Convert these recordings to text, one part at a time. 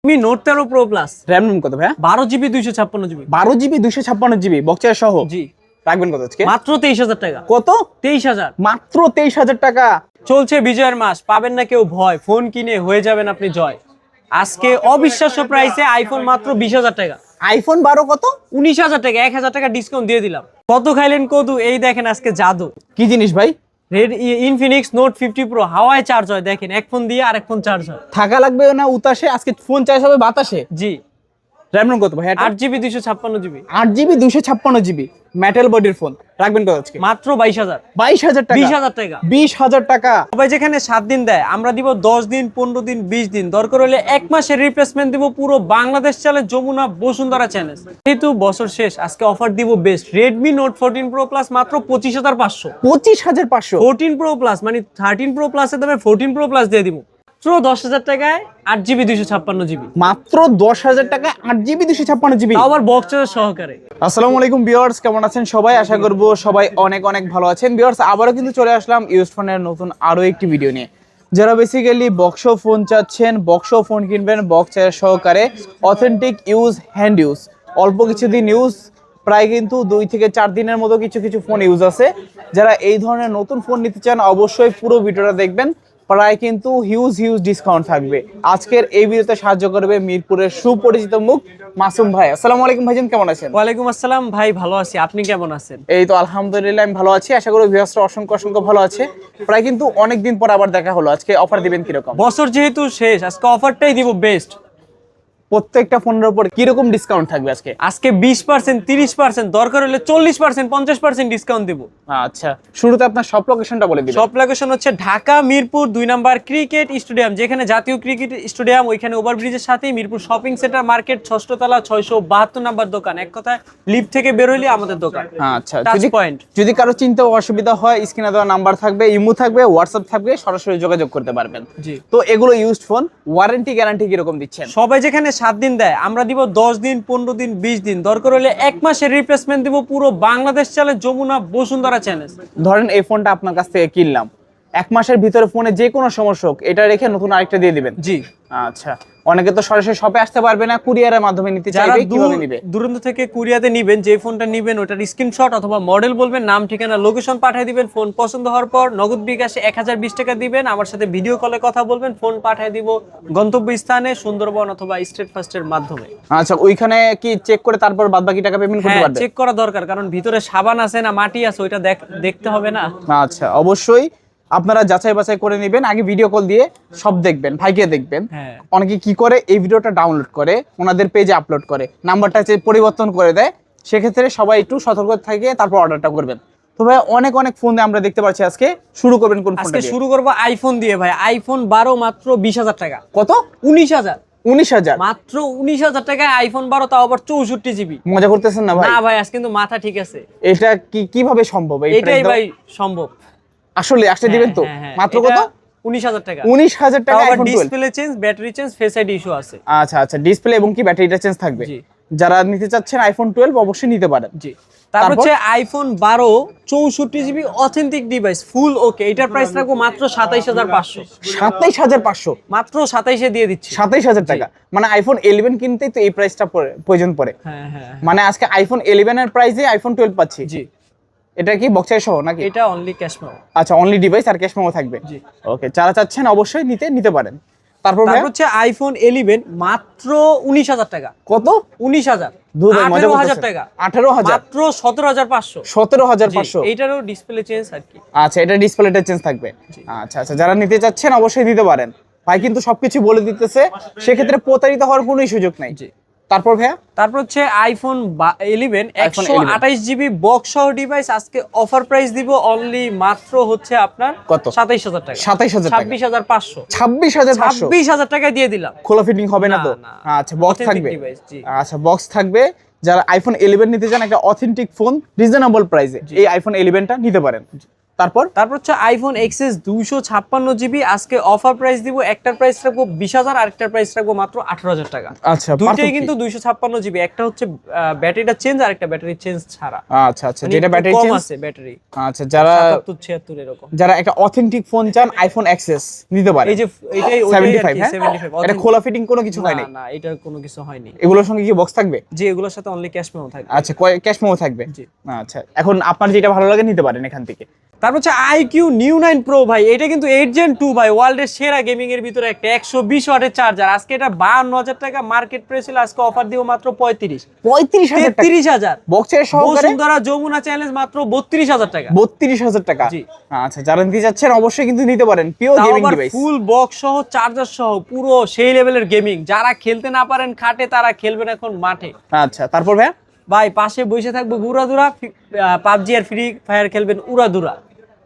Redmi Note 13 Pro Plus RAM ROM কত ভাই? 12GB 256GB 12GB 256GB বক্সের সহ। জি রাখবেন কত আজকে? মাত্র 23000 টাকা। কত? 23000 মাত্র 23000 টাকা। চলছে বিজয়ের মাস, পাবেন না কেউ ভয়, ফোন কিনে হয়ে যাবেন আপনি জয়। আজকে অবিশ্বাস্য প্রাইসে আইফোন মাত্র 20000 টাকা। আইফোন 12 কত? 19000 টাকা, 1000 টাকা ডিসকাউন্ট দিয়ে দিলাম। কত খাইলেন কদু, এই দেখেন আজকে জাদু। কি জিনিস ভাই? Infinix Note 50 Pro হাওয়ায় চার্জ হয়, দেখেন এক ফোন দিয়ে আরেক ফোন চার্জ হয়। থাকা লাগবে না উতাসে, আজকে ফোন চার্জ হবে বাতাসে। জি RAM ROM কত ভাই? 8GB 256GB 8GB 256GB metal বডির ফোন। রাখবেন কত আজকে? মাত্র 22000 22000 টাকা। 20000 টাকা 20000 টাকা। সবাই যেখানে 7 দিন দেয়, আমরা দিব 10 দিন, 15 দিন, 20 দিন, দরকার হলে 1 মাসের রিপ্লেসমেন্ট দিব। পুরো বাংলাদেশ চলে যমুনা বসুন্ধরা চ্যানেল। যেহেতু বছর শেষ, আজকে অফার দিব best Redmi Note 14 Pro Plus মাত্র 25500। 25500। 14 Pro Plus মানে 13 Pro Plus এর দামে 14 Pro Plus দিয়ে দিব মাত্র 10000 টাকায় 8GB 256GB। মাত্র 10000 টাকায় 8GB 256GB। তাও আবার বক্স চার্জার সহকারে। আসসালামু আলাইকুম ভিউয়ার্স, কেমন আছেন সবাই? আশা করব সবাই অনেক অনেক ভালো আছেন। ভিউয়ার্স, আবারও কিন্তু চলে আসলাম ইউজ ফোনের নতুন আরো একটি ভিডিও নিয়ে। যারা বেসিক্যালি বক্স ফোন চাচ্ছেন, বক্স ফোন কিনবেন বক্স চার্জার সহকারে, অথেন্টিক ইউজ, হ্যান্ড ইউজ, অল্প কিছুদিন ইউজ, প্রায় কিন্তু 2 থেকে 4 দিনের মতো কিছু কিছু ফোন ইউজ আছে। যারা এই ধরনের নতুন ফোন নিতে চান অবশ্যই পুরো ভিডিওটা দেখবেন, প্রায় কিন্তু হিউজ ডিসকাউন্ট থাকবে। আজকের এই ভিডিওতে সাহায্য করবে মিরপুরের সুপরিচিত মুখ মাসুম ভাই। আসসালামু আলাইকুম ভাইজান, কেমন আছেন? ওয়ালাইকুম আসসালাম ভাই, ভালো আছি, আপনি কেমন আছেন? এই তো আলহামদুলিল্লাহ আমি ভালো আছি। আশা করি ভিউয়ার্সরা অসংখ্য ভালো আছে। প্রায় কিন্তু অনেক দিন পর আবার দেখা হলো। আজকে অফার দিবেন কিরকম? বছর যেহেতু শেষ, আজকে অফারটাই দিব বেস্ট। প্রত্যেকটা ফোনের উপর কিরকম ডিসকাউন্ট থাকবে আজকে? আজকে 20%, 30%, দরকার হলে 40%, 50% ডিসকাউন্ট দিব। আচ্ছা, শুরুতে আপনার সব লোকেশনটা বলে দিবেন। সব লোকেশন হচ্ছে Dhaka Mirpur 2 number cricket stadium, যেখানে জাতীয় ক্রিকেট স্টেডিয়াম, ওইখানে ওভারব্রিজের সাথেই মিরপুর শপিং সেন্টার মার্কেট, 6ষ্ঠ তলা, 672 নাম্বার দোকান। এক কথায় লিফট থেকে বের হইলে আমাদের দোকান। আচ্ছা, টাচ পয়েন্ট। যদি কারো চিন্তা অসুবিধা হয়, স্ক্রিনে দেওয়া নাম্বার থাকবে, ইমো থাকবে, হোয়াটসঅ্যাপ থাকবে, সরাসরি যোগাযোগ করতে পারবেন। জি। তো এগুলো ইউজড ফোন, ওয়ারেন্টি গ্যারান্টি কিরকম দিচ্ছেন? সবাই যেখানে 7 দিন দেয়, আমরা দিব 10 দিন, 15 দিন, 20 দিন, দরকার হলে 1 মাসের রিপ্লেসমেন্ট দিব। পুরো বাংলাদেশ চলে যমুনা বসুন্ধরা চ্যানেল। ধরেন এই ফোনটা আপনার কাছ থেকে কিনলাম, 1 মাসের ভিতরে ফোনে যে কোনো সমস্যা হোক, এটা রেখে নতুন আরেকটা দিয়ে দিবেন? জি। আচ্ছা, অনেকে তো সরাসরি শপে আসতে পারবে না, কুরিয়ারের মাধ্যমে নিতে চাইবে, কিভাবে নেবে? দূরান্ত থেকে কুরিয়ারে নেবেন, যে ফোনটা নেবেন ওটার স্ক্রিনশট অথবা মডেল বলবেন, নাম ঠিকানা লোকেশন পাঠিয়ে দিবেন। ফোন পছন্দ হওয়ার পর নগদ বিকাশে 1020 টাকা দিবেন, আমার সাথে ভিডিও কলে কথা বলবেন, ফোন পাঠিয়ে দিব গন্তব্য স্থানে সুন্দরবন অথবা স্টেট ফার্স্টের মাধ্যমে। আচ্ছা, ওইখানে কি চেক করে তারপর বাদবাকি টাকা পেমেন্ট করতে পারবে? চেক করা দরকার, কারণ ভিতরে সাবান আছে না মাটি আছে ওইটা দেখতে হবে না। আচ্ছা, অবশ্যই আপনারা যাচাই বাছাই করে নেবেন, আগে ভিডিও কল দিয়ে সব দেখবেন, ভাইকে দেখবেন। অনেকে কি করে, এই ভিডিওটা ডাউনলোড করে ওনাদের পেজে আপলোড করে, নাম্বারটা পরিবর্তন করে দেয়। সেক্ষেত্রে সবাই একটু সতর্ক থাকে, তারপর অর্ডারটা করবেন। তো ভাই অনেক ফোন আমরা দেখতে পাচ্ছি, আজকে শুরু করবেন কোন ফোনটা আজকে দিয়ে? শুরু করব আইফোন দিয়ে ভাই। আইফোন 12 মাত্র 20000 টাকা। কত? 19000। 19000? মাত্র 19000 টাকায় আইফোন 12, তাও আবার 64GB। মজা করতেছেন না ভাই? না ভাই, আজ কিন্তু মাথা ঠিক আছে। এটা কিভাবে সম্ভব? এটাই ভাই সম্ভব। আসলে দিবেন তো? মাত্র কত? 19000 টাকা। 19000 টাকা iPhone 12। Display change, battery change, face ID issue আছে। আচ্ছা, ডিসপ্লে এবং কি ব্যাটারিটা চেঞ্জ থাকবে। জি। যারা নিতে চাচ্ছেন আইফোন 12 অবশ্যই নিতে পারেন। জি। তারপর হচ্ছে আইফোন 12 64GB অথেন্টিক ডিভাইস, ফুল ওকে। এটার প্রাইস রাখবো মাত্র 27500। 27500? মাত্র 27 এ দিয়ে দিচ্ছি। 27000 টাকা? মানে আইফোন 11 কিনতেই তো এই প্রাইসটা প্রয়োজন পড়ে। হ্যাঁ। মানে আজকে আইফোন 11 এর প্রাইসে আইফোন 12 পাচ্ছি। জি। এটা কি বক্সের সহ নাকি? এটা অনলি ক্যাশ মেমো। আচ্ছা, অনলি ডিভাইস আর ক্যাশ মেমো থাকবে। জি। ওকে, যারা চাচ্ছেন অবশ্যই নিতে পারেন। তারপর হচ্ছে আইফোন 11 মাত্র 19000 টাকা। কত? 19000। 18000 টাকা। 18000? মাত্র 17500। 17500? এইটারও ডিসপ্লে চেঞ্জ আর কি। আচ্ছা, এটা ডিসপ্লেটা চেঞ্জ থাকবে। আচ্ছা, যারা নিতে চাচ্ছেন অবশ্যই নিতে পারেন। ভাই কিন্তু সবকিছু বলে দিতেছে, সেক্ষেত্রে প্রতারিত হওয়ার কোনো সুযোগ নাই। জি। তারপর ভাইয়া? তারপর হচ্ছে আইফোন 11 128GB বক্স সহ ডিভাইস। আজকে অফার প্রাইস দিব অনলি মাত্র হচ্ছে আপনার কত? 27000 টাকা। 27000 টাকা? 26500। 26500? 26000 টাকায় দিয়ে দিলাম। খোলা ফিটিং হবে না তো? না। আচ্ছা, বক্স থাকবে। জি। আচ্ছা, বক্স থাকবে। যারা আইফোন 11 নিতে চান, একটা অথেন্টিক ফোন রিজনেবল প্রাইসে, এই আইফোন 11টা নিতে পারেন। তারপর তারপর হচ্ছে আইফোন এক্সএস 256 GB, আজকে অফার প্রাইস দিব, একটার প্রাইস রাখবো 20,000, আরেকটার প্রাইস রাখবো মাত্র 18,000 টাকা। আচ্ছা, দুইটাই কিন্তু 256 GB, একটা হচ্ছে ব্যাটারিটা চেঞ্জ আর একটা ব্যাটারি চেঞ্জ ছাড়া। আচ্ছা আচ্ছা, যেটা ব্যাটারি কম চেঞ্জ আছে ব্যাটারি, আচ্ছা, যারা 77 76 এরকম, যারা একটা অথেন্টিক ফোন চান আইফোন এক্সএস নিতে পারে। এই যে এটাই 75, হ্যাঁ? 75 এটা খোলা ফিটিং কোনো কিছু হয়নি? না, এটার কোনো কিছু হয়নি। এগুলোর সঙ্গে কি বক্স থাকবে? যে এগুলোর সাথে অনলি ক্যাশ মেমো থাকবে। আচ্ছা, ক্যাশ মেমো থাকবে। জি। আচ্ছা, এখন আপনার যেটা ভালো লাগে নিতে পারেন এখান থেকে। তারপর হচ্ছে আইকিউ নিউ 9 প্রো ভাই, এটা কিন্তু 8 Gen 2 ভাই, ওয়ার্ল্ডের সেরা গেমিং এর ভিতরে একটা 120 ওয়াটের চার্জার। আজকে এটা 52,000 টাকা মার্কেট প্রাইস ছিল, আজকে অফার দিব মাত্র 35,000 টাকা 33,000। বক্সের সহকারে বসুন্ধরা যমুনা চ্যালেঞ্জ মাত্র 32,000 টাকা। 32,000 টাকা। জি। আচ্ছা, যারা নিতে যাচ্ছেন অবশ্যই কিন্তু নিতে পারেন, পিওর তাও গেমিং আবার ডিভাইস। ফুল বক্স সহ চার্জার সহ পুরো সেই লেভেলের গেমিং। যারা খেলতে না পারেন খাটে, তারা খেলবেন এখন মাঠে। আচ্ছা, তারপর ভাই ভাই পাশে বসে থাকবো উড়াদুরা, পাবজি আর ফ্রি ফায়ার খেলবেন উড়াদুরা।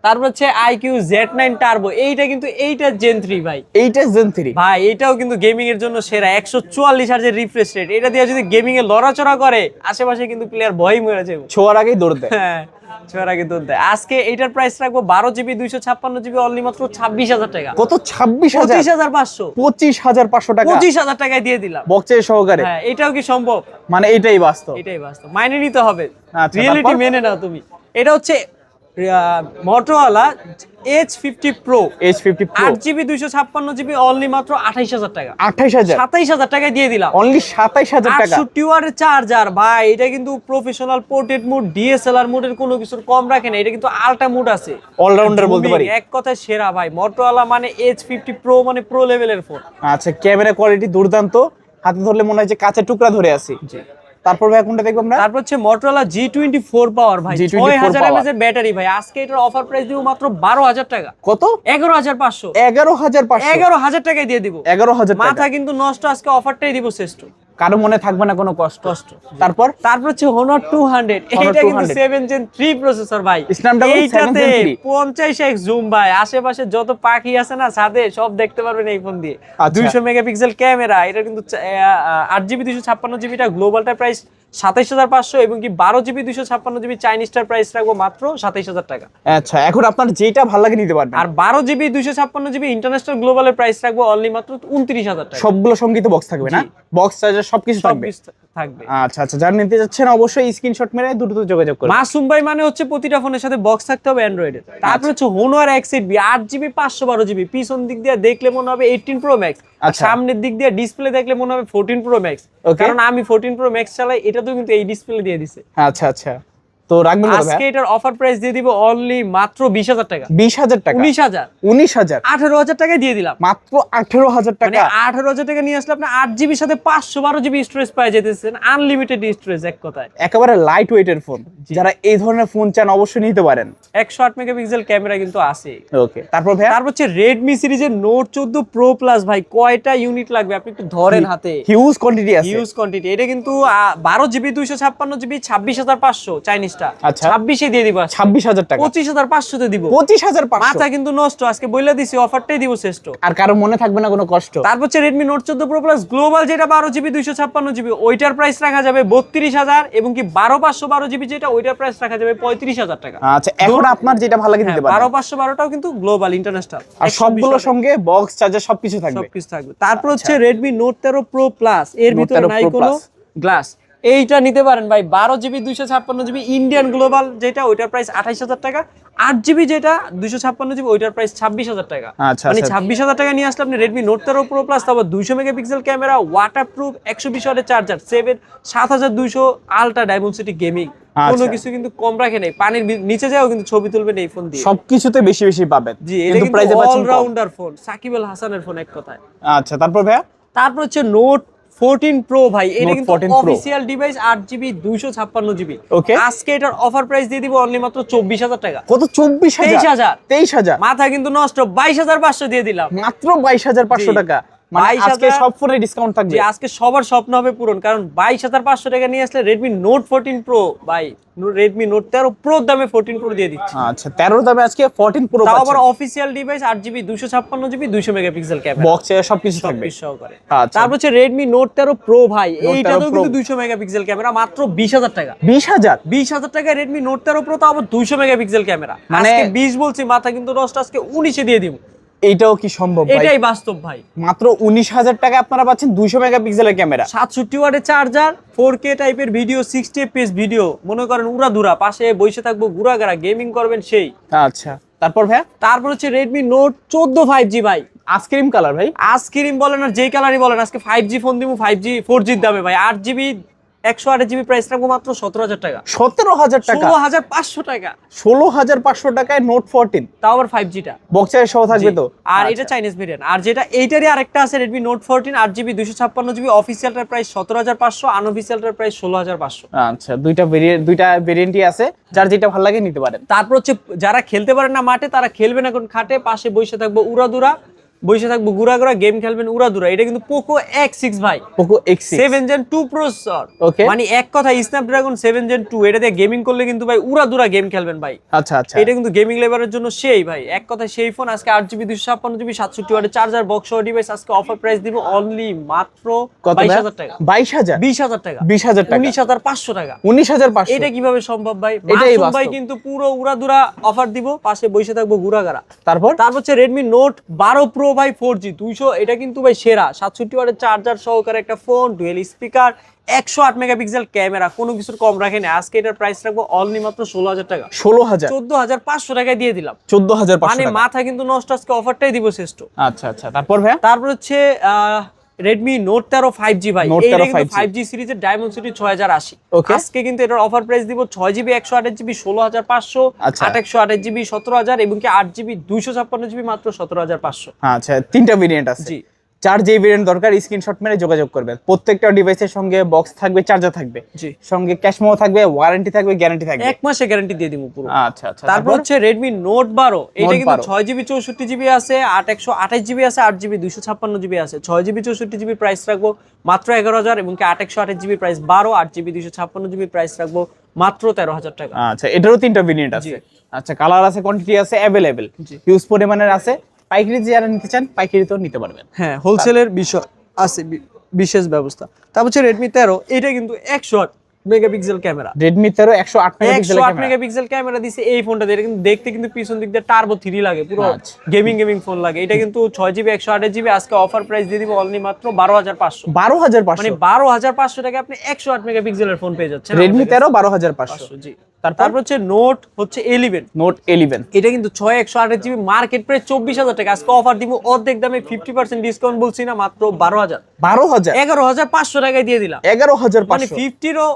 তারপর হচ্ছে আইকিউ Z9 টার্বো, এইটা কিন্তু এইটা Gen 3 ভাই, এইটা Gen 3 ভাই এটাও কিন্তু গেমিং এর জন্য সেরা। 144 হার্জের রিফ্রেশ রেট, এটা দিয়ে যদি গেমিং এ লড়াচড়া করে আশেপাশে কিন্তু প্লেয়ার ভয় মরে যাবে। ছোঁয়ার আগেই দৌড় দেয়। হ্যাঁ, ছোঁয়ার আগে দুধ দেয়। আজকে এইটার প্রাইস রাখবো 12GB 256GB, অনলি মাত্র 26,000 টাকা। কত? 26,000? 25,500। 25,500 টাকা 25,000 টাকায় দিয়ে দিলাম বক্সের সহকারে। হ্যাঁ, এটাও কি সম্ভব? মানে এটাই বাস্তব। এটাই বাস্তব, মাইনে নিতে হবে, আচ্ছা, রিয়েলিটি তারপর? মেনে নাও তুমি। এটা হচ্ছে Motorola H50 Pro, H50 Pro 8GB 256GB, only মাত্র 28,000 টাকা। 28,000? 27,000 টাকায় দিয়ে দিলাম। অনলি 27,000 টাকা। 68 ওয়াটের চার্জার ভাই, এটা কিন্তু প্রফেশনাল পোর্ট্রেট মোড, ডিএসএলআর মোডের কোনো কিছুর কম রাখে না। এটা কিন্তু আলট্রা মোড আছে, অলরাউন্ডার বলতে পারি। এক কথায় সেরা ভাই। মোটরোলা মানে H50 Pro মানে প্রো লেভেলের ফোন। আচ্ছা, ক্যামেরা কোয়ালিটি দুর্দান্ত, হাতে ধরলে মনে হয় যে কাঁচের টুকরা ধরে আছি। তারপর ভাই কোনটা দেখবো আমরা? তারপর হচ্ছে মোটরোলা G24 পাওয়ার ভাই, G24 6000 power। mAh এর ব্যাটারি ভাই। আজকে এটার অফার প্রাইস দিব মাত্র 12,000 টাকা। কত? 11,500। 11,500? 11,000 টাকায় দিয়ে দিব। 11,000 টাকা। মাথা কিন্তু নষ্ট, আজকে অফারটাই দিব শ্রেষ্ঠ। কারো মনে থাকবে না কোনো কষ্ট। তারপর তারপর হচ্ছে Honor 200, এটা কিন্তু 7 Gen 3 প্রসেসর ভাই। Snapdragon 7 Gen এইটাতে 3 50x জুম ভাই, আশেপাশে যত পাখি আছে না ছাদে সব দেখতে পারবেন এই ফোন দিয়ে। আচ্ছা। 200 মেগাপিক্সেল ক্যামেরা, এটা কিন্তু 8GB 256GB টা গ্লোবালটা প্রাইস 27,500, এবং কি 12GB 256GB চাইনিজটার প্রাইস রাখবো মাত্র 27,000 টাকা। আচ্ছা, এখন আপনার যেটা ভালো লাগে নিতে পারবেন। আর 12GB 256GB ইন্টারন্যাশনাল গ্লোবালের প্রাইস রাখবো অনলি মাত্র 29,000 টাকা। সবগুলো সঙ্গীত বক্স থাকবে না? বক্স চার্জার সবকিছু থাকবে। থাকবে। আচ্ছা আচ্ছা, যারা নিতে যাচ্ছেন অবশ্যই স্ক্রিনশট মেরে দ্রুত যোগাযোগ করুন। মাসুম ভাই মানে হচ্ছে প্রতিটা ফোনের সাথে বক্স থাকতে হবে অ্যান্ড্রয়েডের। তারপর হচ্ছে Honor X8B 8GB 512GB, পিছন দিক দিয়ে দেখলে মনে হবে 18 Pro Max, আর আচ্ছা। সামনের দিক দিয়ে ডিসপ্লে দেখলে মনে হবে 14 Pro Max। Okay. কারণ আমি 14 Pro Max চালাই, এটা তো কিন্তু এই ডিসপ্লে দিয়ে দিছে। আচ্ছা আচ্ছা, তো রাখবেন কত আজকে ভাই? এটার অফার প্রাইস দিয়ে দিব অনলি মাত্র 20,000 টাকা। 20,000 টাকা? 19,000 19,000? 18,000 টাকায় দিয়ে দিলাম। মাত্র 18,000 মানে টাকা? 18,000 টাকা নিয়ে আসলে আপনি 8GB সাথে 512GB স্টোরেজ পাই যেতেছেন, আনলিমিটেড স্টোরেজ এক কথায়। একেবারে লাইট ওয়েটের ফোন। যারা এই ধরনের ফোন চান অবশ্যই নিতে পারেন। 108 মেগাপিক্সেল ক্যামেরা কিন্তু আছে। ওকে, তারপর ভাই? তারপর হচ্ছে Redmi সিরিজের Note 14 Pro Plus ভাই, কয়টা ইউনিট লাগবে আপনি একটু ধরেন হাতে। হিউজ কোয়ান্টিটি আছে। Huge quantity. এটা কিন্তু 12GB 256GB 26,500 চাইনিজটা। আচ্ছা। 26 এ দিয়ে দিব। 26,000 টাকা? 25,500 তে দিব। 25,500? মাথা কিন্তু নষ্ট, আজকে বইলা দিছি অফারটাই দিব শ্রেষ্ঠ। আর কারো মনে থাকবে না কোনো কষ্ট। তারপর হচ্ছে Redmi Note 14 Pro Plus global, যেটা 12GB 256GB, ওইটার প্রাইস রাখা যাবে 32,000, এবং কি 12/512GB যেটা, ওইটার প্রাইস রাখা যাবে 35,000 টাকা। আচ্ছা, এখন আপনার যেটা ভালো লাগে নিতে পারেন। 12/512টাও কিন্তু গ্লোবাল ইন্টারন্যাশনাল, আর সবগুলোর সঙ্গে বক্স চার্জার সবকিছু থাকবে। সবকিছু থাকবে। তারপর হচ্ছে Redmi Note 13 Pro Plus, এর Note ভিতরে 13 নাই Pro কোনো Plus। গ্লাস। এইটা নিতে পারেন ভাই, 12GB 256GB ইন্ডিয়ান গ্লোবাল যেটা, ওইটার প্রাইস 28,000 টাকা। 8GB যেটা 256GB, ওইটার প্রাইস 26,000 টাকা। আচ্ছা, মানে আচ্ছা। 26,000 টাকা নিয়ে আসলে আপনি Redmi Note 13 Pro Plus, তারপর 200 মেগাপিক্সেল ক্যামেরা, ওয়াটারপ্রুফ, 120 ওয়াটের চার্জার, 7200 আলট্রা ডায়মন্ড গেমিং, কোনো আচ্ছা। কিছু কিন্তু কম রাখে নাই। পানির নিচে যাও কিন্তু ছবি তুলবেন এই ফোন দিয়ে। সবকিছুতে বেশি বেশি পাবেন, জি, এটা কিন্তু প্রাইসে পাচ্ছেন কম। অলরাউন্ডার ফোন, সাকিব আল হাসানের ফোন এক কথায়। আচ্ছা, তারপর ভাই? তারপর হচ্ছে Note 14 Pro ভাই, এটা Note কিন্তু 14 Pro। Official device, 8GB 256GB। Okay. আজকে এটার অফার প্রাইস দিয়ে দিব অনলি মাত্র 24,000 টাকা। কত? 24,000? 23,000। 23,000? মাথা কিন্তু নষ্ট, 22,500 দিয়ে দিলাম। মাত্র 22,500 জি। টাকা? মানে আজকে 22,000 সব ফোনে ডিসকাউন্ট থাকবে। যে আজকে সবার স্বপ্ন হবে পূরণ, কারণ 22,500 টাকা নিয়ে আসলে Redmi Note 14 Pro ভাই, Redmi Note 13 Pro দামে 14 Pro দিয়ে দিচ্ছি। আচ্ছা 13 দামে আজকে 14 প্রো তাও আবার পাচ্ছেন। Official device 8GB 256GB 200 megapixel camera, বক্সে সবকিছু থাকবে। সবকিছু সহকারে। আচ্ছা তারপর হচ্ছে Redmi Note 13 Pro ভাই, Note 13 এইটাতেও Pro। কিন্তু 200 মেগাপিক্সেল ক্যামেরা, মাত্র 20,000 টাকা। 20,000 20,000 টাকায় Redmi Note 13 Pro, তো আবার 200 মেগাপিক্সেল ক্যামেরা। মানে আজকে 20 বলছি, মাথা কিন্তু নষ্ট, আজকে 19 এ দিয়ে দিব। এইটাও কি সম্ভব ভাই? এটাই বাস্তব ভাই। মাত্র 19,000 টাকা আপনারা পাচ্ছেন 200 মেগাপিক্সেলের ক্যামেরা, 67 ওয়াটের চার্জার, 4K টাইপের ভিডিও, 60 fps ভিডিও, মনে করেন উড়াধুরা, পাশে বসে থাকবো ঘুরাঘারা গেমিং করবেন সেই। আচ্ছা তারপর ভাই তারপর হচ্ছে Redmi Note 14 5G ভাই, আইসক্রিম কালার ভাই, আইসক্রিম বলেন আর যেই কালারই বলেন, আজকে 5G ফোন দিব, 5G 4G দামে ভাই। 8GB 128GB প্রাইস রাখবো মাত্র 17,000 টাকা, 17,000 টাকা, 16,500 টাকা, 16,500 টাকায় নোট 14 তাও আবার 5G টা। বক্সের সহ থাকবে তো। আর এটা চাইনিজ ভেরিয়েন্ট। আর যেটা এইটারই আরেকটা আছে Redmi Note 14 8GB 256GB, অফিসিয়ালটার প্রাইস 17,500, আনঅফিসিয়ালটার প্রাইস 16,500। আচ্ছা দুইটা ভেরিয়েন্টই আছে, যার যেটা ভালো লাগে নিতে পারেন। তারপর হচ্ছে যারা খেলতে পারেন না মাঠে, তারা খেলবেন এখন খাটে, পাশে বসে থাকবো উড়াদুরা, বসে থাকবো ঘুরা গেম খেলবেন উড়াদুরা। এটা কিন্তু Poco X6 ভাই, Poco X6 7 Gen 2 processor. Okay. মানে এক কথা Snapdragon 7 Gen 2, এটা দিয়ে গেমিং করলে কিন্তু ভাই উড়াদুরা গেম খেলবেন ভাই। আচ্ছা আচ্ছা এটা কিন্তু গেমিং লেভারের জন্য সেই ভাই, এক কথা সেই ফোন। আজকে 8GB 256GB 67 ওয়াটের চার্জার, বক্স সহ ডিভাইস, আজকে অফার প্রাইস দিব অনলি মাত্র কত 22,000 টাকা। 22,000 20,000 টাকা, 20,000 টাকা, 19,500 টাকা। 19,500 এটা কিভাবে সম্ভব ভাই? এটাই মাসুম ভাই বাস্তব। কিন্তু পুরো উড়াদুরা অফার দিব, পাশে বসে থাকবো ঘুরাঘারা। তারপর হচ্ছে Redmi Note 12 Pro ভাই 4G 200, এটা কিন্তু ভাই সেরা, 67 ওয়াটের চার্জার সহকারে একটা phone, dual speaker, 108 megapixel camera, কোনো কিছুর কম রাখেনি। আজকে এটার প্রাইস রাখবো অনলি মাত্র 16,000 টাকা, 16,000 14,500 টাকায় দিয়ে দিলাম। 14,500 মানে টাকা। মাথা কিন্তু নষ্ট, আজকে অফারটাই দিব শ্রেষ্ঠ। আচ্ছা আচ্ছা তারপর ভাই তারপর হচ্ছে Redmi Note 13 5G ভাই, Note 13 এইটা কিন্তু 5G 5G সিরিজের Dimensity 6080। Okay. আজকে কিন্তু এটার অফার প্রাইস দিব 6GB 128GB 16,500, আচ্ছা। 828GB 17,000 এবং কি 8GB 256GB মাত্র 17,500। আচ্ছা তিনটা ভেরিয়েন্ট আছে। জি। চার যেই ভেরিয়েন্ট দরকার স্ক্রিনশট মেরে যোগাযোগ করবেন। প্রত্যেকটা ডিভাইসের সঙ্গে বক্স থাকবে, চার্জার থাকবে, জি। সঙ্গে ক্যাশ মেমো থাকবে, ওয়ারেন্টি থাকবে, গ্যারান্টি থাকবে। 1 মাসে গ্যারান্টি দিয়ে দিব পুরো। আচ্ছা আচ্ছা তারপর হচ্ছে Redmi Note 12, এটা Note কিন্তু 12 6GB 64GB আছে, 128GB আছে, 8GB 256GB আছে। 6GB 64GB প্রাইস রাখবো মাত্র 11,000 এবং কি 128GB price 12, 8GB 256GB price রাখবো মাত্র 13,000 টাকা। আচ্ছা এটারও তিনটা ভেরিয়েন্ট আছে। জি। আচ্ছা কালার আছে, কোয়ান্টিটি আছে, অ্যাভেলেবেল, জি। হিউজ পরিমাণের আছে। পাইকারি যারা নিতে চান পাইকারিতেও নিতে পারবেন। হ্যাঁ, হোলসেলের বিষয় আছে, বিশেষ ব্যবস্থা। তারপর হচ্ছে Redmi 13, এটা কিন্তু 108 megapixel camera, Redmi 13 108 megapixel 108 camera. Megapixel camera দিছে এই ফোনটা। এটা কিন্তু দেখতে কিন্তু পিছন দিক দিয়ে টার্বো 3 লাগে, পুরো আচ্ছা। গেমিং ফোন লাগে। এটা কিন্তু 6GB 128GB, আজকে অফার প্রাইস দিয়ে দিব অনলি মাত্র 12,500। 12,500 মানে 12,500 টাকা আপনি 108 মেগাপিক্সেলের ফোন পেয়ে যাচ্ছেন। Redmi 13 12,500। জি। তারপর তারপর হচ্ছে নোট হচ্ছে 11, Note 11 এটা কিন্তু 6 128GB, মার্কেট প্রাইস 24,000 টাকা, আজকে অফার দিব অর্ধেক দামে 50% ডিসকাউন্ট বলছি না, মাত্র 12,000, 12,000 11,500 টাকায় দিয়ে দিলাম। মানে 11,500 50-ও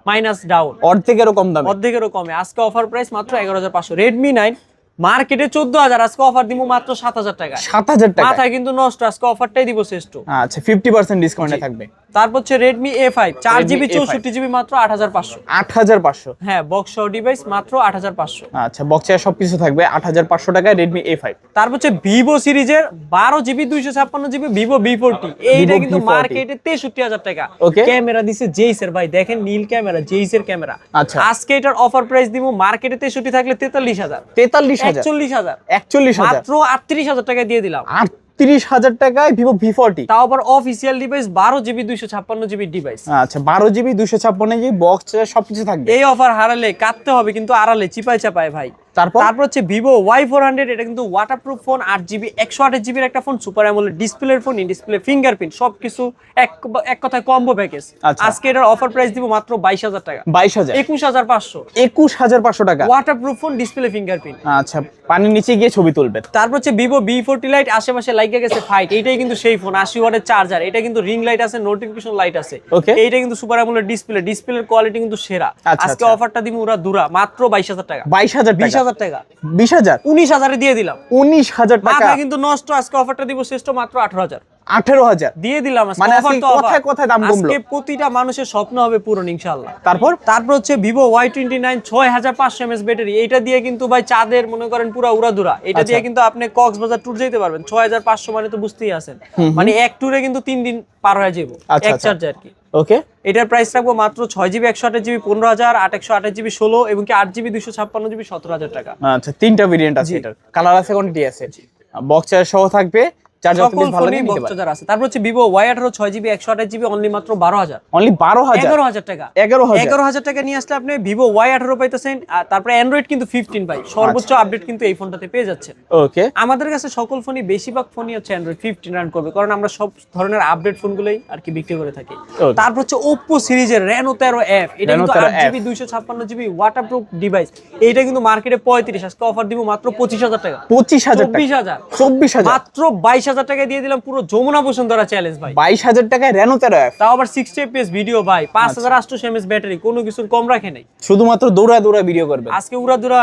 মাইনাস ডাউন, অর্ধেকেরও কম দামে। অর্ধেকেরও কমে। আজকে অফার প্রাইস মাত্র 11,500। Redmi 9 মার্কেটে 14,000, আজকে অফার দিব মাত্র 7,000 টাকা। 7,000 টাকা। মাথায় কিন্তু নষ্ট, আজকে অফারটাই দিব শ্রেষ্ঠ। আচ্ছা 50% ডিসকাউন্টে থাকবে। তারপর হচ্ছে Redmi A5 4GB Redmi A5 64GB মাত্র 8,500। 8,500 হ্যাঁ, বক্স সহ ডিভাইস মাত্র 8,500। আচ্ছা বক্সে সবকিছু থাকবে 8,500 টাকায় Redmi A5। তারপর হচ্ছে Vivo সিরিজের 12GB 256GB Vivo V40, এইটা Vivo কিন্তু V40 মার্কেটে 63,000 টাকা। Okay. ক্যামেরা দিছে জেইসের ভাই, দেখেন নীল ক্যামেরা, জেইসের ক্যামেরা। আচ্ছা। আজকে এটার অফার প্রাইস দিব মার্কেটে 63 থাকলে 43,000, 43,000 41,000, 41,000 মাত্র 38,000 টাকা দিয়ে দিলাম। 38,000 টাকায় Vivo V40। তাও আবার official device 12GB 256GB device. আচ্ছা 12GB 256GB বক্স সবকিছু থাকবে। এই অফার হারালে কাটতে হবে, কিন্তু আড়ালে চিপায় চাপায় ভাই। তারপর হচ্ছে Vivo Y400, এটা কিন্তু ওয়াটারপ্রুফ ফোন, 8GB 128GB এর একটা ফোন, সুপার অ্যামোলেড ডিসপ্লের ফোন, ইন ডিসপ্লে ফিঙ্গারপ্রিন্ট, সবকিছু এক কথায় কম্বো প্যাকেজ। আচ্ছা। আজকে এটার অফার প্রাইস দিব মাত্র 22,000 টাকা, 22,000 21,500। 21,500 টাকা। Waterproof phone, display fingerprint. আচ্ছা পানির নিচে গিয়ে ছবি তুলবেন। তারপর হচ্ছে Vivo V40 লাইট, আশেপাশে লাইটে গেছে ফাইট, এইটাই কিন্তু সেই ফোন, 80 ওয়াটের চার্জার, এটা কিন্তু রিং লাইট আছে, নোটিফিকেশন লাইট আছে। Okay. এইটা কিন্তু সুপার অ্যামোলেড ডিসপ্লের কোয়ালিটি কিন্তু সেরা। আচ্ছা, আজকে আচ্ছা। অফারটা দিব ওরা দুরা মাত্র 22,000 টাকা, 22,000 টাকা। 20,000 টাকা, 20,000, 19,000 দিয়ে দিলাম। 19,000 টাকা, মাথা কিন্তু নষ্ট। আজকে অফারটা দিব শ্রেষ্ঠ মাত্র 18,000 18,000 দিয়ে দিলাম। আজকে মানে অফার আজকে তো কথায় কথায় দাম কমলো। আজকে প্রতিটা মানুষের স্বপ্ন হবে পূরণ ইনশাআল্লাহ। তারপর হচ্ছে Vivo Y29 6500 mAh ব্যাটারি। এটা দিয়ে কিন্তু ভাই চাঁদের মনে করেন পুরো উড়াধুরা। এটা দিয়ে কিন্তু আপনি কক্সবাজার ট্যুর যেতে পারবেন। 6500 মানে তো বুঝতেই আছেন, মানে এক ট্যুরে কিন্তু 3 দিন পার হয়ে যাবে এক চার্জে আর কি। ওকে, এটার প্রাইস রাখবো মাত্র 6GB 128GB 15,000, 828GB 16 এবং কি 8GB 256GB 17,000 টাকা। আচ্ছা, তিনটা ভেরিয়েন্ট আছে, এটার কালার আছে, কোনটি আছে, বক্স চার্জ সহ থাকবে, চার্জার সকল ফোনই বক্স চার্জার আছে। তারপর হচ্ছে Vivo Y18 6GB 128GB only মাত্র 12,000, অনলি 12,000, 11,000 টাকা। 11,000 টাকা নিয়ে আসলে আপনি Vivo Y18 পাইতেছেন। আর তারপরে অ্যান্ড্রয়েড কিন্তু 15 ভাই, সর্বোচ্চ আপডেট কিন্তু এই ফোনটাতে পেয়ে যাচ্ছে। ওকে, আমাদের কাছে সকল ফোনই বেশিরভাগ ফোনই হচ্ছে অ্যান্ড্রয়েড 15 রান করবে, কারণ আমরা সব ধরনের আপডেট ফোনগুলোই আর কি বিক্রি করে থাকি। তারপর হচ্ছে Oppo সিরিজের Reno 13F, এটা কিন্তু 8GB 256GB ওয়াটারপ্রুফ ডিভাইস। এইটা কিন্তু মার্কেটে 35, আজকে অফার দিব মাত্র 25,000 টাকা। 24,000 মাত্র 22,000 টাকায় দিয়ে দিলাম পুরো যমুনা বসুন্ধরা চ্যালেঞ্জ ভাই। 22,000 টাকায় Reno 13F, তাও আবার 60 fps ভিডিও ভাই, 5800 mAh ব্যাটারি, কোনো কিছুর কম রাখে নাই। শুধুমাত্র দৌড়া দৌড়া ভিডিও করবে আজকে উড়াদুরা।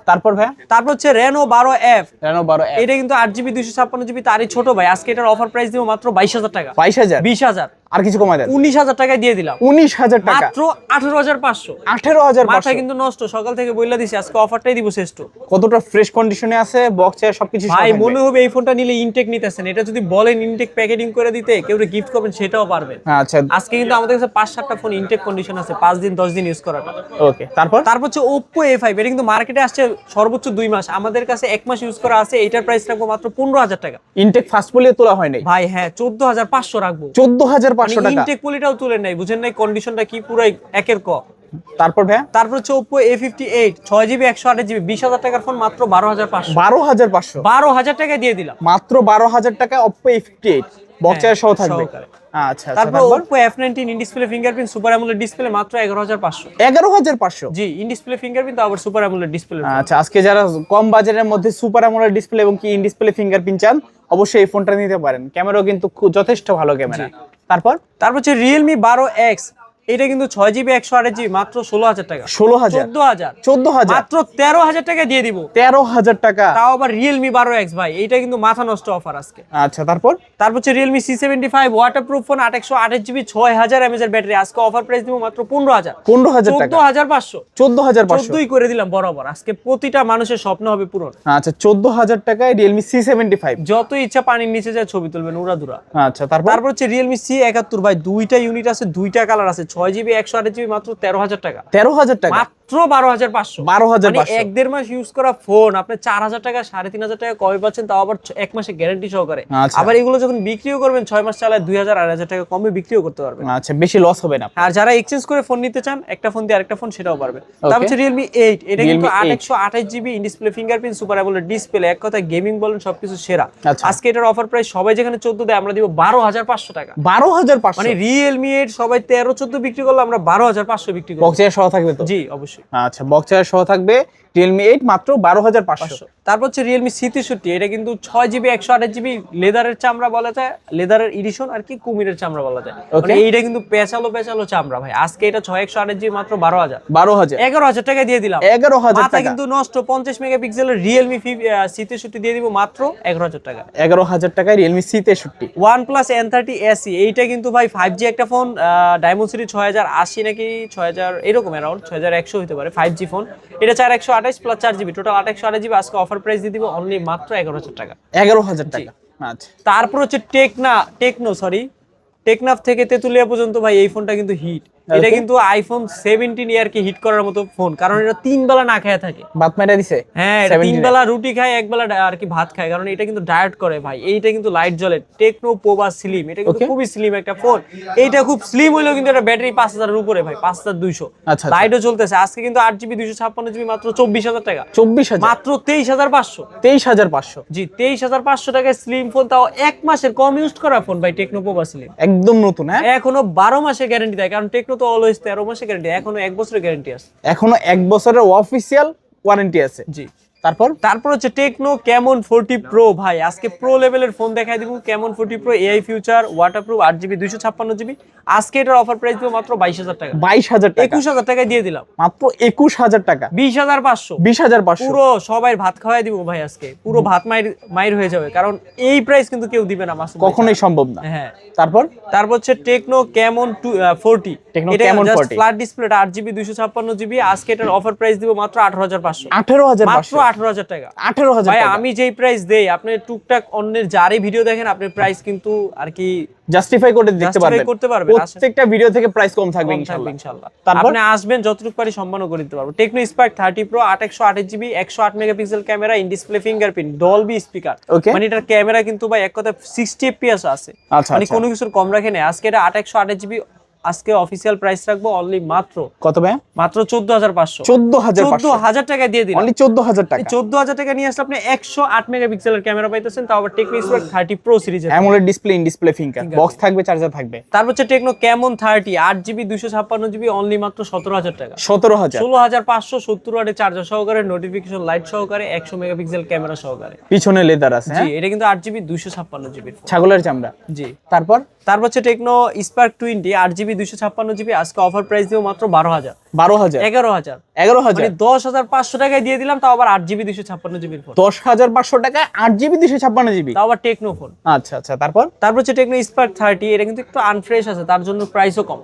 তারপর ভাই, তারপর হচ্ছে Reno 12F, Reno 12F, এটা কিন্তু 8GB 256GB তারই ছোট ভাই। আজকে এটার অফার প্রাইস দিব মাত্র 22,000 টাকা। 22,000, 20,000, আর কিছু কমাই দেন, 19,000 টাকায় দিয়ে দিলাম। 19,000 টাকা, মাত্র 18,500। 18,500। মাথা কিন্তু নষ্ট, সকাল থেকে বইলা দিছি, আজকে অফারটাই দিব শ্রেষ্ঠ। কতটা ফ্রেশ কন্ডিশনে আছে, বক্স চার্জ সবকিছু ভাই মনে হবে এই ফোনটা নিলে ইনটেক নিতেছেন। এটা যদি বলেন ইনটেক প্যাকেজিং করে দিতে, কেউ গিফট করবেন সেটাও পারবেন। আচ্ছা, আজকে কিন্তু আমাদের কাছে 5-7টা ফোন ইনটেক কন্ডিশন আছে, 5 দিন 10 দিন ইউজ করাটা। ওকে, তারপর হচ্ছে Oppo A5, এটা কিন্তু মার্কেটে আসছে সর্বোচ্চ 2 মাস, আমাদের কাছে 1 মাস ইউজ করা আছে। এটার প্রাইস রাখবো মাত্র 15,000 টাকা। ইনটেক ফার্স্ট পলিও তোলা হয় নাই ভাই হ্যাঁ, 14,500 রাখবো। 14,500 টাকা, ইনটেক পলিটাও তুলে নাই, বুঝেন নাই কন্ডিশনটা কি, পুরাই একের ক। তারপর ভাই, তারপর হচ্ছে Oppo A58 6GB 128GB 20,000 টাকার ফোন মাত্র 12,500। 12,500, 12,000 টাকায় দিয়ে দিলাম। মাত্র 12,000 টাকা Oppo A58 বক্স চার্জ সহ থাকবে। সহকারে। আচ্ছা, তারপর Oppo F19 in display fingerprint super AMOLED display মাত্র 11,500। 11,500, জি, ইন ডিসপ্লে ফিঙ্গারপ্রিন্ট আবার সুপার অ্যামোলেড ডিসপ্লে। আচ্ছা, আজকে যারা কম বাজেটের মধ্যে সুপার অ্যামোলেড ডিসপ্লে এবং কি ইন ডিসপ্লে ফিঙ্গারপ্রিন্ট চান, অবশ্যই এই ফোনটা নিতে পারেন। ক্যামেরাও কিন্তু যথেষ্ট ভালো ক্যামেরা। তারপর হচ্ছে Realme 12X, এটা কিন্তু 6GB 128GB মাত্র 16,000 টাকা। 16,000, 14,000 মাত্র 13,000 টাকা দিয়ে দিব। 13,000 টাকা, তাও আবার Realme 12X ভাই, এটা কিন্তু মাথা নষ্ট অফার আজকে। আচ্ছা, তারপর হচ্ছে Realme C75 waterproof phone 828GB 6000 mAh battery. আজকে অফার প্রাইস দিব মাত্র 15,000। 15,000 টাকা, 14,500, 14,500, 14ই করে দিলাম বরাবর। আজকে প্রতিটা মানুষের স্বপ্ন হবে পূরণ। আচ্ছা, 14,000 টাকায় Realme C75, যত ইচ্ছা পানির নিচে যায় ছবি তুলবেন উড়াদুরা। আচ্ছা, তারপর হচ্ছে Realme C71 ভাই, দুইটা ইউনিট আছে, দুইটা কালার আছে, 6GB 128GB মাত্র 13,000 টাকা। 13,000 টাকা, মাত্র 12,500। 12,500, 1-1.5 মাস ইউজ করা ফোন আপনি 4,000 টাকা 3,500 টাকা কমে পাচ্ছেন, তাও আবার 1 মাসের গ্যারান্টি সহকারে। আচ্ছা। আবার এগুলো যখন বিক্রিও করবেন 6 মাস চালায় 2,000-2,500 টাকা কমে বিক্রিও করতে পারবেন। আচ্ছা, বেশি লস হবে না। আর যারা এক্সচেঞ্জ করে ফোন নিতে চান, একটা ফোন দিয়ে আরেকটা ফোন সেটাও পারবে। হচ্ছে Realme 8, এটা কিন্তু 828GB in display fingerprint super AMOLED display, এক কথায় গেমিং বলেন সবকিছু সেরা। আচ্ছা। আজকে এটার অফার প্রাইস সবাই যেখানে 14 দেয়, আমরা দিব 12,500 টাকা। 12,500, মানে Realme 8 সবাই 13-14 বিক্রি করলে আমরা 12,500 বিক্রি করব। বক্স চার্জ সহ থাকবে তো? জি অবশ্যই। আচ্ছা, বক্স চার্জ সহ থাকবে Realme 8 মাত্র 12,500। তারপর হচ্ছে Realme C63, এটা কিন্তু 6GB 128GB লেদারের চামড়া বলা যায়, লেদারের এডিশন আর কি, কুমিরের চামড়া বলা যায়। মানে এইটা কিন্তু পেঁচালো চামড়া ভাই। আজকে এটা 6/128GB মাত্র 12,000। 11,000 টাকা দিয়ে দিলাম। 11,000 টাকা কিন্তু নষ্ট। 50 মেগাপিক্সেলের Realme C63 দিয়ে দিব মাত্র 11,000 টাকা। 11,000 টাকায় Realme C63। OnePlus N30 SE, এইটা কিন্তু ভাই 5G একটা ফোন, ডায়মন্ড সিরিজ 6080 নাকি 6000 এরকম অ্যারাউন্ড 6100 হতে পারে, 5G ফোন। এটা 4128 প্লাস 4GB, টোটাল 828GB। আজকে অফার প্রাইস দিয়ে দিব অনলি মাত্র 11,000 টাকা। 11,000 টাকা, আচ্ছা। তারপর হচ্ছে টেকনাফ থেকে তেতুলিয়া পর্যন্ত ভাই এই ফোনটা কিন্তু হিট। এটা কিন্তু iPhone 17 ইয়ারকে হিট করার মতো ফোন, কারণ এটা 3 বেলা না খেয়ে থাকে। ভাত মেরে দিছে। হ্যাঁ, এটা 3 বেলা রুটি খায়, 1 বেলা আর কি ভাত খায়, কারণ এটা কিন্তু ডায়েট করে ভাই। এইটা কিন্তু লাইট জ্বলে, টেকনো পোবা স্লিম, এটা কিন্তু খুবই স্লিম একটা ফোন। এইটা খুব স্লিম হইলেও কিন্তু এটা ব্যাটারি 5000 এর উপরে ভাই, 5200। আচ্ছা, লাইটও চলতেছে। আজকে কিন্তু 8GB 256GB মাত্র 24,000 টাকা। 24,000, মাত্র 23,500। 23,500, জি, 23,500 টাকায় স্লিম ফোন, তাও 1 মাসের কম ইউজ করা ফোন ভাই, টেকনো পোবা স্লিম। একদম নতুন। হ্যাঁ, এখনো 12 মাসের গ্যারান্টি দেয়, কারণ টেকনো তো অলওয়েজ 13 মাসের গ্যারান্টি, এখনো 1 বছরের গ্যারান্টি আছে। এখনো 1 বছরের অফিসিয়াল ওয়ারেন্টি আছে। জি, তারপর হচ্ছে টেকনো ক্যামন 40 প্রো ভাই, আজকে প্রো লেভেলের ফোন দেখাই দিব। Camon 40 pro AI future, waterproof, 8GB 256GB। আজকে এটার অফার প্রাইস দিব মাত্র 22,000 টাকা। 22,000 টাকা, 21,000 টাকায় দিয়ে দিলাম। মাত্র 21,000 টাকা, 20,500, 20,500 পুরো সবাই ভাত খাওয়াই দিব ভাই। আজকে পুরো ভাত মাইর হয়ে যাবে, কারণ এই প্রাইস কিন্তু কেউ দিবে না মাসুম ভাই, কখনোই সম্ভব না। হ্যাঁ। তারপর হচ্ছে টেকনো ক্যামন 40, Tecno এটা Camon জাস্ট 40 ফ্ল্যাট ডিসপ্লেটা 8GB 256GB। আজকে এটার অফার প্রাইস দিব মাত্র 18,500, 18,500, মাত্র 18,000 টাকা। 18,000 ভাই টাকা। আমি যেই প্রাইস দেই, আপনি টুকটাক অন্যের যারই ভিডিও দেখেন, আপনি প্রাইস কিন্তু আর কি জাস্টিফাই করে দেখতে justify পারবেন, করতে পারবেন। প্রত্যেকটা ভিডিও থেকে প্রাইস কম থাকবে কম থাকবে ইনশাআল্লাহ। ইনশাআল্লাহ। তারপর আপনি আসবেন, যতটুকু পারি সম্মানও করে দিতে পারবো। Tecno Spark 30 pro 828GB 108 megapixel camera, in display fingerprint, Dolby speaker. Okay. মানে এটার ক্যামেরা কিন্তু ভাই এক কথা 60 fps আছে, আচ্ছা, মানে আচ্ছা। কোনো কিছুর কম রাখে না। আজকে এটা 828GB, আজকে অফিসিয়াল প্রাইস রাখবো অনলি কত ভাই? মাত্র 14,500, 14,500, 14,000 টাকা দিয়ে দিলাম। অনলি 14,000 টাকা। 14,000 টাকা নিয়ে আসলে আপনি 108 মেগাপিক্সেলের ক্যামেরা পাইতেছেন, তাও আবার টেকনো স্পার্ক 30 প্রো সিরিজের। AMOLED display, in display finger, box থাকবে, চার্জার থাকবে। তারপর হচ্ছে techno Camon 30 8GB 256GB only মাত্র 17,000 টাকা। 17,000, 16,570 ওয়াটের চার্জার সহকারে, নোটিফিকেশন লাইট সহকারে, 100 মেগাপিক্সেল ক্যামেরা সহকারে। পিছনে লেদার আছে। জি, হ্যাঁ, এটা কিন্তু 8GB 256GB। ছাগলের চামড়া। জি। তারপর তারপর হচ্ছে টেকনো স্পার্ক 20 8GB 256GB, আজকে অফার প্রাইস দিব মাত্র 12,000, 12,000, 11,000, 11,000, মানে 10,500 টাকায় দিয়ে দিলাম, তাও আবার 8GB 256GB ফোন, 10,500 টাকা, 8GB 256GB। তাও আবার টেকনো ফোন। আচ্ছা আচ্ছা, তারপর হচ্ছে টেকনো স্পার্ক 30, এটা কিন্তু একটু আনফ্রেশ আছে, তার জন্য প্রাইসও কম।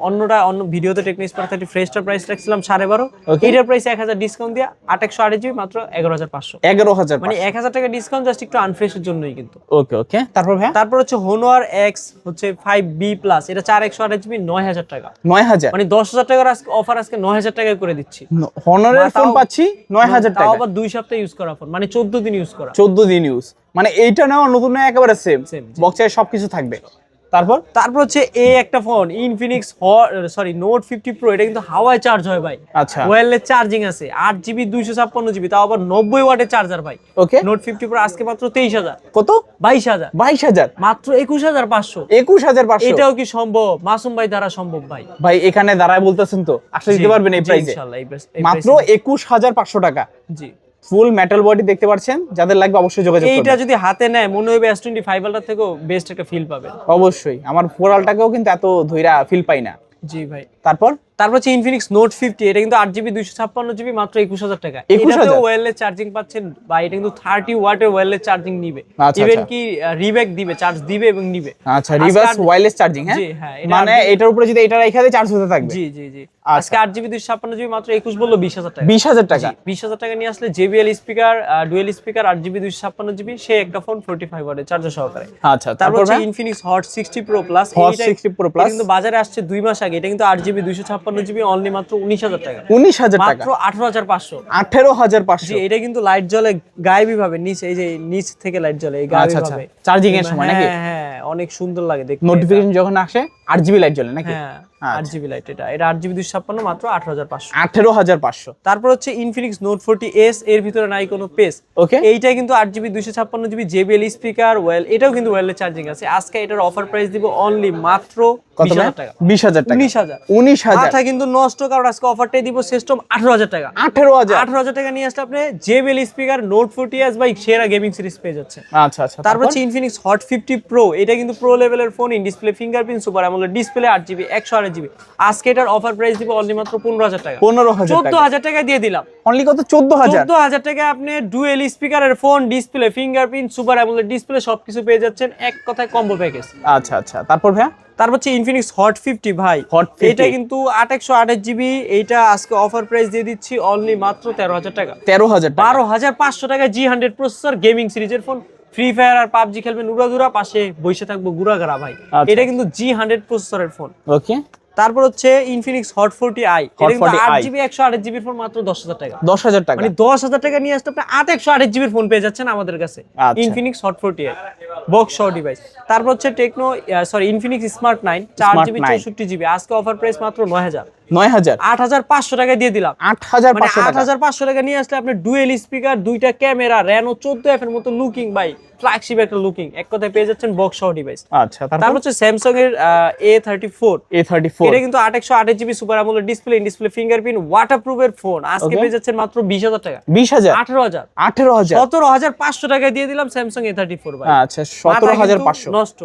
অন্য ভিডিওতে টেকনো স্পার্ক 30 ফ্রেশটার প্রাইস রাখছিলাম 12,500, Okay. এটার প্রাইস 1,000 ডিসকাউন্ট দিয়ে 828GB মাত্র 11,500, 11,000, মানে 1,000 টাকা ডিসকাউন্ট জাস্ট একটু আনফ্রেশের জন্যই কিন্তু। ওকে ওকে। তারপর ভাই তারপর হচ্ছে হোনোয়ার এক্স হচ্ছে 5B প্লাস, এটা 4/128GB 9,000 টাকা, 9,000, মানে 10,000 টাকার আজকে অফার, আজকে 9,000 টাকায় করে দিচ্ছি। হনারের তাও- ফোন পাচ্ছি 9,000 তাও টাকা, আবার 2 সপ্তাহ ইউজ করা ফোন, মানে 14 দিন ইউজ করা। 14 দিন ইউজ, মানে এইটা নেওয়া নতুন নেওয়া একেবারে সেম, Same, জি। বক্সে সবকিছু থাকবে। তারপর হচ্ছে এই একটা ফোন ইনফিনিক্স নোট 50 প্রো, এটা কিন্তু হাওয়ায় চার্জ হয় ভাই। আচ্ছা, ওয়্যারলেস চার্জিং আছে, 8GB 256GB, তাও আবার 90 ওয়াটের চার্জার ভাই। ওকে। নোট 50 প্রো আজকে মাত্র 23,000, কত? 22,000, 22,000, মাত্র 21,500। 21,500। এটাও কি সম্ভব? মাসুম ভাই দ্বারা সম্ভব ভাই। ভাই এখানে দাঁড়ায় বলতেছেন তো, আসলে দিতে পারবেন এই জি, প্রাইসে? ইনশাআল্লাহ, এই মাত্র 21,500 টাকা। জি। ফুল মেটাল বডি দেখতে পাচ্ছেন, যাদের লাগবে অবশ্যই যোগাযোগ এইটা করবেন। যদি হাতে নেয় মনে হবে S25 আলটার থেকেও বেস্ট একটা ফিল পাবে। অবশ্যই, আমার ফোরালটাকেও কিন্তু এত ধইরা ফিল পাই না। জি ভাই। তারপর হচ্ছে ইনফিনিক্স নোট 50, এটা কিন্তু 8GB 256GB মাত্র 21,000 টাকা। 21,000? এটাতেও ওয়্যারলেস চার্জিং পাচ্ছেন, বা এটা কিন্তু 30 ওয়াটের ওয়্যারলেস চার্জিং নিবে, আচ্ছা, ইভেন আচ্ছা। কি রিব্যাক দিবে, চার্জ দিবে এবং নিবে। আচ্ছা, রিভার্স ওয়্যারলেস চার্জিং। হ্যাঁ, জি, হ্যাঁ, এটা মানে 8GB এটার উপরে যদি এটা রেখে দেয় চার্জ হতে থাকবে। জি জি জি। আচ্ছা। আজকে 8GB 256GB মাত্র 21 বললো 20,000 টাকা। 20,000 টাকা। 20,000 টাকা নিয়ে আসলে JBL speaker, dual speaker, 8GB 256GB, সে একটা ফোন 45 ওয়াটের চার্জার সহকারে। আচ্ছা, তারপর তারপর হচ্ছে Infinix hot 60 pro plus, Hot 60 Pro Plus কিন্তু বাজারে আসছে 2 মাস আগে। এটা কিন্তু 8GB 256GB অনলি মাত্র 19,000 টাকা, 19,000 টাকা, মাত্র 18,500। 18,500। জি, এটা কিন্তু লাইট জ্বলে গায়েবী ভাবে, নিচে এই যে নিচ থেকে লাইট জ্বলে এই গায়েবী আচ্ছা, আচ্ছা। ভাবে চার্জিং এর সময় নাকি? হ্যাঁ হ্যাঁ, অনেক সুন্দর লাগে দেখতে। নোটিফিকেশন যখন আসে 8GB লাইট জ্বলে নাকি? হ্যাঁ, আচ্ছা। 8GB লাইট, এটা 8GB 256 মাত্র 18,500। 18,500। তারপর হচ্ছে ইনফিনিক্স নোট 40s, এর ভিতরে নাই কোনো পেস। ওকে। এইটা কিন্তু 8GB 256GB JBL স্পিকার, এটাও কিন্তু ওয়্যারলেস চার্জিং আছে। আজকে এটার অফার প্রাইস দিব অনলি মাত্র কত? 20,000 টাকা। 20,000 টাকা। 19,000। 19,000। মাথা কিন্তু নষ্ট, কারণ আজকে অফারটাই দিব শ্রেষ্ঠ 18,000 টাকা। 18,000। 18,000 টাকা নিয়ে আসলে আপনি JBL speaker note 40s by সেরা গেমিং সিরিজ পেয়ে যাচ্ছেন। আচ্ছা আচ্ছা। তারপর হচ্ছে ইনফিনিক্স হট 50 প্রো, এটা কিন্তু প্রো লেভেলের phone, in display fingerprint, super AMOLED display, 8GB 128GB। আজকে এটার অফার প্রাইস দিব অনলি মাত্র 15,000 টাকা। 15,000 টাকা। 14,000 টাকা দিয়ে দিলাম। অনলি কত? 14,000। 14,000 টাকা আপনি ডুয়েল স্পিকারের phone, display fingerprint, super AMOLED display সবকিছু পেয়ে যাচ্ছেন, এক কথায় কম্বো প্যাকেজ। আচ্ছা আচ্ছা, তারপর ভাই তারপর হচ্ছে ইনফিনিক্স হট 50 ভাই, Hot 50 এটা কিন্তু 828GB, এইটা আজকে অফার প্রাইস দিয়ে দিচ্ছি অনলি মাত্র 13,000 টাকা। 13,000 টাকা। 12,500 টাকা G100 প্রসেসর গেমিং সিরিজের ফোন, ফ্রি ফায়ার আর পাবজি খেলবেন উড়াদুরা, পাশে বসে থাকবো গুড়াগাড়া ভাই। আচ্ছা। এটা কিন্তু G100 প্রসেসরের ফোন। ওকে। তারপর হচ্ছে ইনফিনিক্স হট 40i, এটা কিন্তু 40i 8GB 128GB ফোন মাত্র 10,000 টাকা। 10,000 টাকা। মানে 10,000 টাকা নিয়ে আসতে আপনি 128GB ফোন পেয়ে যাচ্ছেন আমাদের কাছে। আচ্ছা। ইনফিনিক্স হট 40i বক্স সহ ডিভাইস। তারপর হচ্ছে ইনফিনিক্স স্মার্ট 9 4GB 64GB, আজকে অফার প্রাইস মাত্র 9,000। 9000 8500 টাকা দিয়ে দিলাম। 8500 টাকা। 8500 টাকা নিয়ে আসলে আপনি ডুয়েল স্পিকার, দুইটা ক্যামেরা, রেনো 14F এর মতো লুকিং ভাই, ফ্ল্যাগশিপ একটা লুকিং, এক কথায় পেয়ে যাচ্ছেন বক্স সহ ডিভাইস। আচ্ছা, তারপর হচ্ছে স্যামসাং এর A34। এটা কিন্তু 828 GB super AMOLED display, in display fingerprint, waterproof এর ফোন। আজকে পেয়ে যাচ্ছেন মাত্র 20000 টাকা। 20000 18000 17500 টাকায় দিয়ে দিলাম স্যামসাং A34 ভাই। আচ্ছা, 17500 নষ্ট।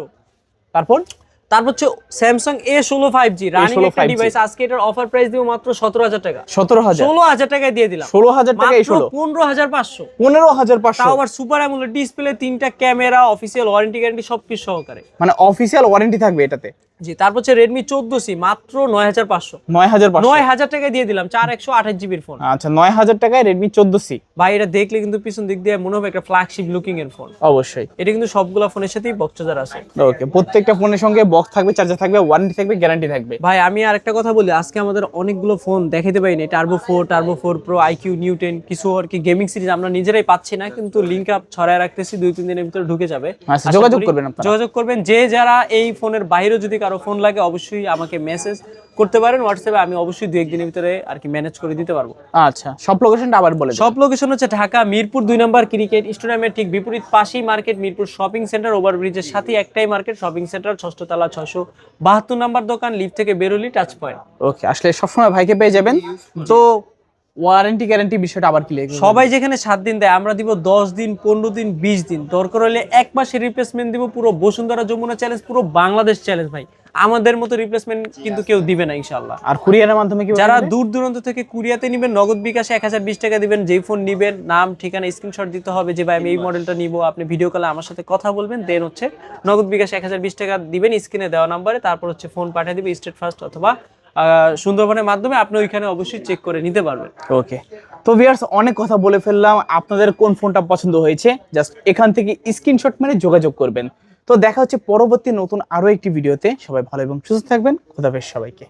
তারপর হচ্ছে স্যামসাং A16 5G রানিং একটা ডিভাইস। আজকে এটার অফার প্রাইস দিব মাত্র 17000 টাকা। 17000 টাকায় দিয়ে দিলাম। 16000 টাকা এই 16 15500। 15500 তাও আবার সুপার অ্যামোলেড ডিসপ্লে, 3টা ক্যামেরা, অফিসিয়াল ওয়ারেন্টি গ্যারান্টি সবকিছু সহকারে। মানে অফিশিয়াল ওয়ারেন্টি থাকবে এটাতে। জি, তারপর হচ্ছে Redmi 14C মাত্র 9500। 9000 টাকায় দিয়ে দিলাম 4128 জিবির ফোন। আচ্ছা, 9000 টাকায় Redmi 14C। ভাই এটা দেখলে কিন্তু পিছন দিক দিয়ে মনে হবে একটা ফ্ল্যাগশিপ লুকিং এর ফোন। অবশ্যই। এটা কিন্তু সবগুলা ফোনের সাথেই বক্স চার্জার আছে। ওকে, প্রত্যেকটা ফোনের সঙ্গে বক্স থাকবে, চার্জার থাকবে, ওয়ারেন্টি থাকবে, গ্যারান্টি থাকবে। ভাই আমি আরেকটা কথা বলি, আজকে আমাদের অনেকগুলো ফোন দেখাইতে পারিনি। টার্বো 4 প্রো, IQ, নিউ 10, কিছু আর কি গেমিং সিরিজ আমরা নিজেরাই পাচ্ছি না, কিন্তু লিংক আপ ছড়ায় রাখতেছি, 2-3 দিনের ভিতরে ঢুকে যাবে। আচ্ছা, যোগাযোগ করবেন আপনারা। যোগাযোগ করবেন। যে যারা এই ফোনের বাইরে যদি কারো ফোন লাগে অবশ্যই আমাকে মেসেজ করতে পারেন হোয়াটসঅ্যাপে, আমি অবশ্যই 2-1 দিনের ভিতরে আর কি ম্যানেজ করে দিতে পারবো। আচ্ছা, সব লোকেশনটা আবার বলে দেন। সব লোকেশন হচ্ছে ঢাকা মিরপুর 2 নম্বর ক্রিকেট স্টেডিয়ামের ঠিক বিপরীত পাশেই মার্কেট, মিরপুর শপিং সেন্টার, ওভারব্রিজের সাথে একটাই মার্কেট শপিং সেন্টার, 6ষ্ঠ তলা 672 নম্বর দোকান, লিফট থেকে বেরোলি টাচ পয়েন্ট। ওকে, আসলে সবসময় ভাইকে পেয়ে যাবেন। তো ওয়ারেন্টি গ্যারান্টি বিষয়টা আবার ক্লিয়ার করুন। সবাই যেখানে 7 দিন দেয়, আমরা দিব 10 দিন, 15 দিন, 20 দিন, দরকার হলে 1 মাসের রিপ্লেসমেন্ট দিব। পুরো বসুন্ধরা যমুনা চ্যালেঞ্জ, পুরো বাংলাদেশ চ্যালেঞ্জ ভাই। আমাদের মতো রিপ্লেসমেন্ট কিন্তু কেউ দিবে না ইনশাআল্লাহ। আর কুরিয়ারের মাধ্যমে কি যারা দূর দূরান্ত থেকে কুরিয়াতে নেবেন, নগদ বিকাশে 1020 টাকা দিবেন। যেই ফোন নেবেন নাম ঠিকানা স্ক্রিনশট দিতে হবে যে ভাই আমি এই মডেলটা নিব। আপনি ভিডিও কলে আমার সাথে কথা বলবেন, দেন হচ্ছে নগদ বিকাশে 1020 টাকা দিবেন স্ক্রিনে দেওয়া নাম্বারে। তারপর হচ্ছে ফোন পাঠিয়ে দিবে স্টেট ফার্স্ট অথবা সুন্দরবনের মাধ্যমে। আপনি ওইখানে অবশ্যই চেক করে নিতে পারবেন। ওকে, তো ভিউয়ার্স অনেক কথা বলে ফেললাম। আপনাদের কোন ফোনটা পছন্দ হয়েছে জাস্ট এখান থেকে স্ক্রিনশট মেরে যোগাযোগ করবেন। তো দেখা হচ্ছে পরবর্তী নতুন আরো একটি ভিডিওতে। সবাই ভালো এবং সুস্থ থাকবেন। খোদা হাফেজ সবাইকে।